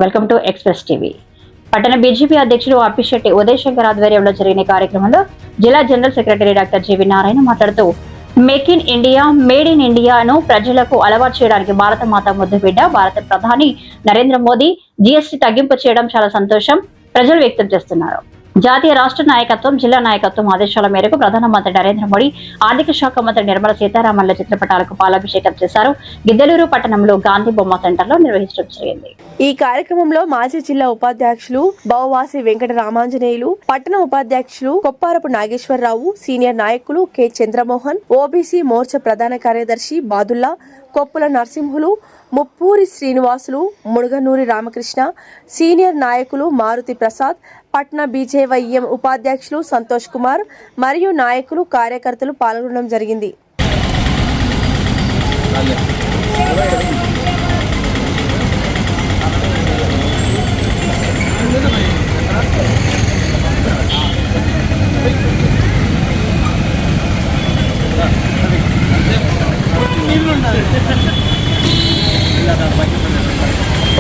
Welcome to express TV. పట్టణ BJP అధ్యక్షుడు అప్పిశెట్టి ఉదయ్ శంకర్ ఆధ్వర్యంలో జరిగిన కార్యక్రమంలో జిల్లా జనరల్ సెక్రటరీ డాక్టర్ జీవి నారాయణ మాట్లాడుతూ make in India, made in ఇండియాను ప్రజలకు అలవాటు చేయడానికి భారత మాత ముద్దుబిడ్డ భారత ప్రధాని నరేంద్ర మోదీ జీఎస్టీ తగ్గింపు చేయడం చాలా సంతోషం ప్రజలు వ్యక్తం చేస్తున్నారు. జాతీయ రాష్ట్ర నాయకత్వం, జిల్లా నాయకత్వం ఆదేశాల మేరకు ప్రధానమంత్రి నరేంద్ర మోడీ, ఆర్థిక శాఖ మంత్రి నిర్మలా సీతారామన్ల చిత్రపటాలకు పాలాభిషేకం చేశారు. గిద్దలూరు పట్టణంలో గాంధీ బొమ్మ సెంటర్ లో నిర్వహించడం జరిగింది. ఈ కార్యక్రమంలో మాజీ జిల్లా ఉపాధ్యక్షులు బవవాసి వెంకట రామాంజనేయులు, పట్టణ ఉపాధ్యక్షులు కొప్పారపు నాగేశ్వరరావు, సీనియర్ నాయకులు కె చంద్రమోహన్, ఓబీసీ మోర్చా ప్రధాన కార్యదర్శి బాదుల్లా, కొప్పుల నరసింహులు, ముప్పూరి శ్రీనివాసులు, ముడుగనూరి రామకృష్ణ, సీనియర్ నాయకులు మారుతి ప్రసాద్, పట్న బీజేవైఎం ఉపాధ్యక్షులు సంతోష్ కుమార్ మరియు నాయకులు, కార్యకర్తలు పాల్గొనడం జరిగింది.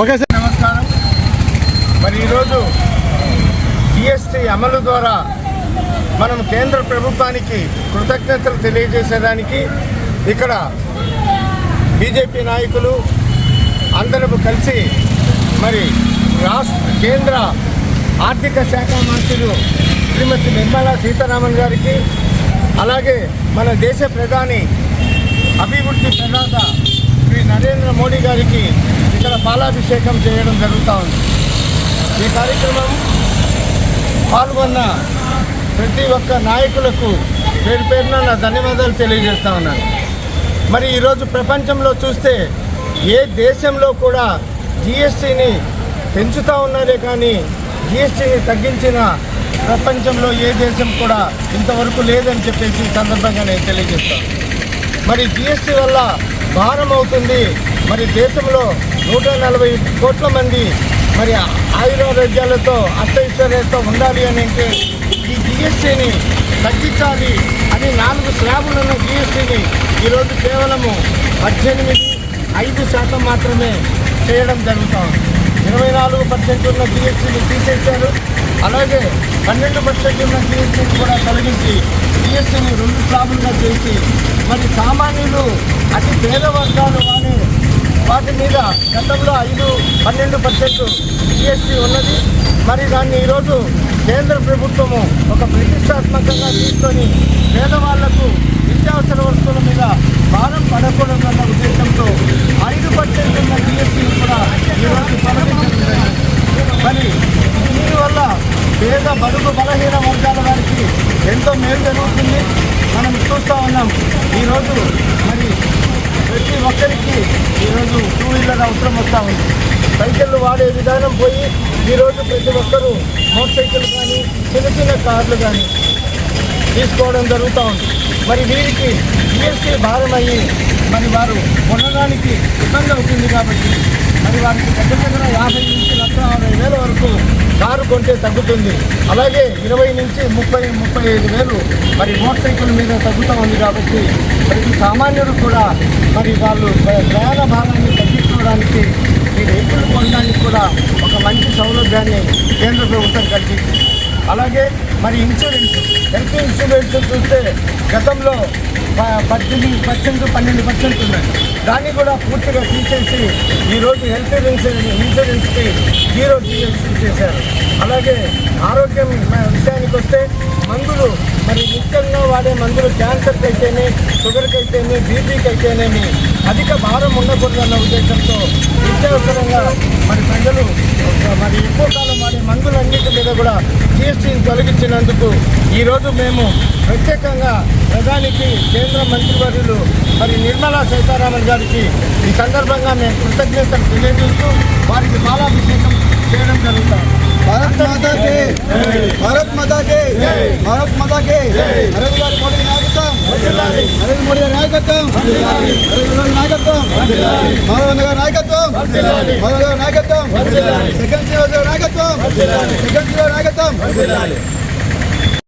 ఓకే సార్, నమస్కారం. మరి ఈరోజు జిఎస్టీ అమలు ద్వారా మనం కేంద్ర ప్రభుత్వానికి కృతజ్ఞతలు తెలియజేసేదానికి ఇక్కడ బీజేపీ నాయకులు అందరూ కలిసి మరి కేంద్ర ఆర్థిక శాఖ మంత్రులు శ్రీమతి నిర్మలా సీతారామన్ గారికి, అలాగే మన దేశ ప్రధాని అభివృద్ధి ప్రదాత శ్రీ నరేంద్ర మోడీ గారికి ఇక్కడ పాలాభిషేకం చేయడం జరుగుతూ ఉంది. ఈ కార్యక్రమం పాల్గొన్న ప్రతి ఒక్క నాయకులకు పేరు పేరున నా ధన్యవాదాలు తెలియజేస్తూ ఉన్నాను. మరి ఈరోజు ప్రపంచంలో చూస్తే ఏ దేశంలో కూడా జిఎస్టీని పెంచుతూ ఉన్నారే కానీ జిఎస్టీని తగ్గించిన ప్రపంచంలో ఏ దేశం కూడా ఇంతవరకు లేదని చెప్పేసి ఈ సందర్భంగా నేను తెలియజేస్తాను. మరి జిఎస్టీ వల్ల భారం అవుతుంది. మరి దేశంలో 140 కోట్ల మంది మరి ఆయురారోగ్యాలతో అష్టైశ్వర్యాలతో ఉండాలి అని అంటే ఈ జిఎస్టీని తగ్గించాలి అని 4 స్లాబులున్న జిఎస్టీని ఈరోజు కేవలము 18.5% మాత్రమే చేయడం జరుగుతుంది. 24% ఉన్న జిఎస్టీని తీసేశారు. అలాగే 12% ఉన్న జిఎస్టీని కూడా తొలగించి జిఎస్టీని 2 స్లాబులుగా చేసి మరి సామాన్యులు అతి పేద వర్గాలు వాటి మీద గతంలో 5-12% జిఎస్టీ ఉన్నది. మరి దాన్ని ఈరోజు కేంద్ర ప్రభుత్వము ఒక ప్రతిష్టాత్మకంగా తీసుకొని పేదవాళ్లకు నిత్యావసర వస్తువుల మీద భారం పడకూడదన్న ఉద్దేశంతో 5% ఉన్న జిఎస్టీని కూడా ఈరోజు తొలగించడం. మరి దీనివల్ల పేద బడుగు బలహీన వర్గాల వారికి ఎంతో మేలు జరుగుతుంది. మనం చూస్తూ ఉన్నాం. ఈరోజు మరి ప్రతి ఒక్కరికి ఈరోజు 2 వీలర్ అవసరం వస్తూ ఉంది. సైకిళ్ళు వాడే విధానం పోయి ఈరోజు ప్రతి ఒక్కరూ మోటార్ సైకిల్ కానీ చిన్న కార్లు కానీ తీసుకోవడం జరుగుతూ ఉంది. మరి వీరికి జిఎస్టీ భారం అయ్యి మరి వారు కొనడానికి ఇబ్బంది అవుతుంది. కాబట్టి మరి వారికి దగ్గర 50 నుంచి 1,60,000 వరకు కారు కొంటే తగ్గుతుంది. అలాగే 20 నుంచి 30-35 వేలు మరి మోటార్ సైకిల్ మీద తగ్గుతూ ఉంది. కాబట్టి ప్రతి సామాన్యుడు కూడా మరి వాళ్ళు ప్రయాణ భారాన్ని తగ్గించుకోవడానికి ఈ వెహికల్ కొనడానికి కూడా ఒక మంచి సౌలభ్యాన్ని కేంద్ర ప్రభుత్వం కల్పించింది. అలాగే మరి ఇన్సూరెన్స్, హెల్త్ ఇన్సూరెన్స్ చూస్తే గతంలో 18%, 12% ఉన్నాయి. దాన్ని కూడా పూర్తిగా తీసేసి ఈరోజు హెల్త్ ఇన్సూరెన్స్కి 0 జిఎస్టీ చేశారు. అలాగే ఆరోగ్యం విషయానికి వస్తే మందులు మరి ముఖ్యంగా వాడే మందులు క్యాన్సర్కి అయితేనే, షుగర్కి అయితేనే, బీపీకి అయితేనేమి అధిక భారం ఉండకూడదన్న ఉద్దేశంతో నిత్యావసరంగా మరి ప్రజలు మరి ఎక్కువ కాలం వాడే మందులన్నిటి మీద కూడా జిఎస్టీని తొలగించినందుకు ఈరోజు మేము ప్రత్యేకంగా ప్రధానికి, కేంద్ర మంత్రివర్యులు మరి నిర్మలా సీతారామన్ గారికి ఈ సందర్భంగా మేము కృతజ్ఞతలు తెలియజేస్తూ వారికి పాలాభిషేకం చేయడం జరుగుతాం. భారత్ మాతా కే భారత్ మాతా కే భారత్ మాతా కే నరేంద్ర మోడీ నాయకత్వం, నరేంద్ర మోడీ నాయకత్వం, నరేంద్ర మోడీ నాయకత్వం, మోహన్ గారి నాయకత్వం, మోహన్ గారి నాయకత్వం, సెకండ్ నాయకత్వం, సెకండ్ నాయకత్వం.